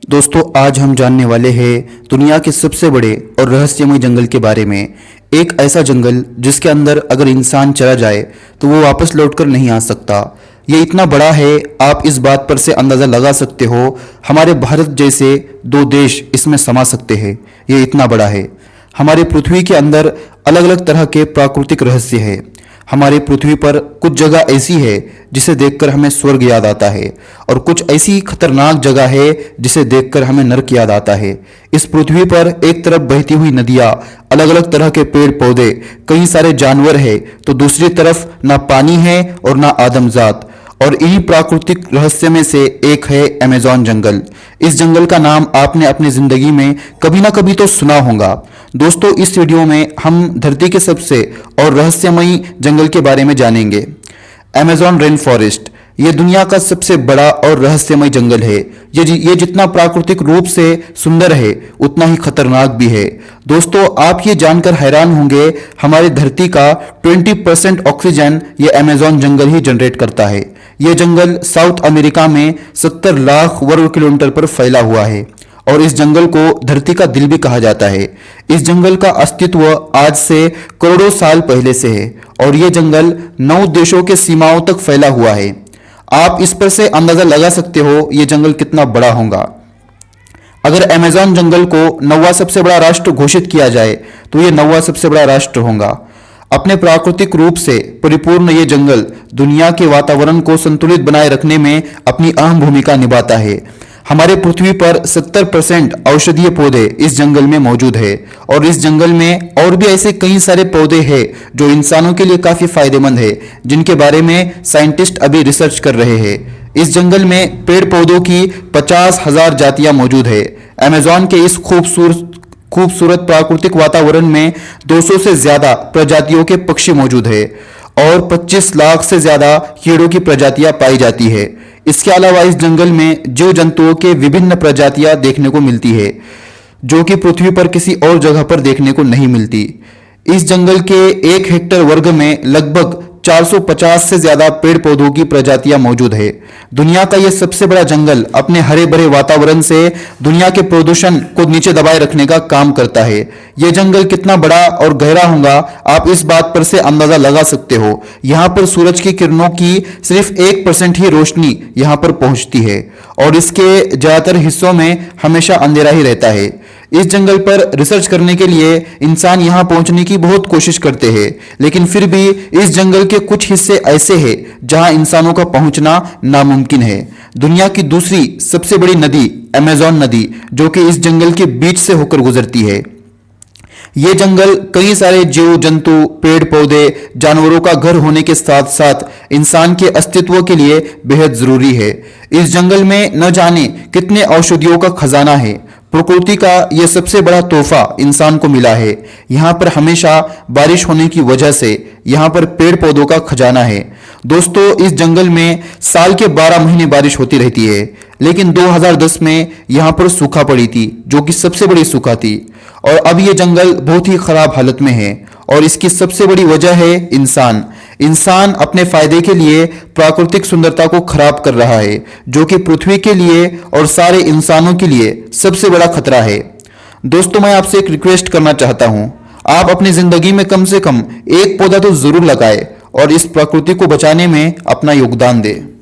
दोस्तों आज हम जानने वाले हैं दुनिया के सबसे बड़े और रहस्यमय जंगल के बारे में। एक ऐसा जंगल जिसके अंदर अगर इंसान चला जाए तो वो वापस लौटकर नहीं आ सकता। ये इतना बड़ा है, आप इस बात पर से अंदाज़ा लगा सकते हो हमारे भारत जैसे दो देश इसमें समा सकते हैं। ये इतना बड़ा है। हमारे पृथ्वी के अंदर अलग अलग तरह के प्राकृतिक रहस्य है। हमारे पृथ्वी पर कुछ जगह ऐसी है जिसे देखकर हमें स्वर्ग याद आता है और कुछ ऐसी खतरनाक जगह है जिसे देखकर हमें नरक याद आता है। इस पृथ्वी पर एक तरफ बहती हुई नदियाँ, अलग अलग तरह के पेड़ पौधे, कई सारे जानवर है, तो दूसरी तरफ ना पानी है और ना आदमजात। और इन्हीं प्राकृतिक रहस्य में से एक है अमेज़न जंगल। इस जंगल का नाम आपने अपनी जिंदगी में कभी ना कभी तो सुना होगा। दोस्तों इस वीडियो में हम धरती के सबसे और रहस्यमयी जंगल के बारे में जानेंगे। अमेज़न रेन फॉरेस्ट ये दुनिया का सबसे बड़ा और रहस्यमय जंगल है। ये जितना प्राकृतिक रूप से सुंदर है उतना ही खतरनाक भी है। दोस्तों आप ये जानकर हैरान होंगे हमारी धरती का 20% ऑक्सीजन ये अमेज़न जंगल ही जनरेट करता है। ये जंगल साउथ अमेरिका में 70 लाख वर्ग किलोमीटर पर फैला हुआ है और इस जंगल को धरती का दिल भी कहा जाता है। इस जंगल का अस्तित्व आज से करोड़ों साल पहले से है और ये जंगल 9 देशों के सीमाओं तक फैला हुआ है। आप इस पर से अंदाजा लगा सकते हो ये जंगल कितना बड़ा होगा। अगर अमेज़न जंगल को 9वां सबसे बड़ा राष्ट्र घोषित किया जाए तो ये 9वां सबसे बड़ा राष्ट्र होगा। अपने प्राकृतिक रूप से परिपूर्ण ये जंगल दुनिया के वातावरण को संतुलित बनाए रखने में अपनी अहम भूमिका निभाता है। हमारे पृथ्वी पर 70% औषधीय पौधे इस जंगल में मौजूद है और इस जंगल में और भी ऐसे कई सारे पौधे हैं जो इंसानों के लिए काफ़ी फायदेमंद है, जिनके बारे में साइंटिस्ट अभी रिसर्च कर रहे हैं। इस जंगल में पेड़ पौधों की 50,000 जातियां मौजूद है। अमेज़न के इस खूबसूरत प्राकृतिक वातावरण में 200 से ज़्यादा प्रजातियों के पक्षी मौजूद है और 25 लाख से ज़्यादा कीड़ों की प्रजातियां पाई जाती है। इसके अलावा इस जंगल में जीव जंतुओं के विभिन्न प्रजातियां देखने को मिलती है जो कि पृथ्वी पर किसी और जगह पर देखने को नहीं मिलती। इस जंगल के 1 हेक्टेयर वर्ग में लगभग 450 से ज्यादा पेड़ पौधों की प्रजातियां मौजूद है। दुनिया का यह सबसे बड़ा जंगल अपने हरे भरे वातावरण से दुनिया के प्रदूषण को नीचे दबाए रखने का काम करता है। यह जंगल कितना बड़ा और गहरा होगा आप इस बात पर से अंदाजा लगा सकते हो। यहाँ पर सूरज की किरणों की सिर्फ 1% ही रोशनी यहाँ पर पहुँचती है और इसके ज्यादातर हिस्सों में हमेशा अंधेरा ही रहता है। इस जंगल पर रिसर्च करने के लिए इंसान यहाँ पहुंचने की बहुत कोशिश करते हैं, लेकिन फिर भी इस जंगल के कुछ हिस्से ऐसे हैं जहां इंसानों का पहुंचना नामुमकिन है। दुनिया की दूसरी सबसे बड़ी नदी अमेज़न नदी जो कि इस जंगल के बीच से होकर गुजरती है। ये जंगल कई सारे जीव जंतु, पेड़ पौधे, जानवरों का घर होने के साथ साथ इंसान के अस्तित्व के लिए बेहद जरूरी है। इस जंगल में न जाने कितने औषधियों का खजाना है। प्रकृति का यह सबसे बड़ा तोहफा इंसान को मिला है। यहाँ पर हमेशा बारिश होने की वजह से यहाँ पर पेड़ पौधों का खजाना है। दोस्तों इस जंगल में साल के 12 महीने बारिश होती रहती है, लेकिन 2010 में यहाँ पर सूखा पड़ी थी जो कि सबसे बड़ी सूखा थी और अब ये जंगल बहुत ही खराब हालत में है और इसकी सबसे बड़ी वजह है इंसान अपने फायदे के लिए प्राकृतिक सुंदरता को खराब कर रहा है जो कि पृथ्वी के लिए और सारे इंसानों के लिए सबसे बड़ा खतरा है। दोस्तों मैं आपसे एक रिक्वेस्ट करना चाहता हूं, आप अपनी जिंदगी में कम से कम एक पौधा तो जरूर लगाएं और इस प्रकृति को बचाने में अपना योगदान दें।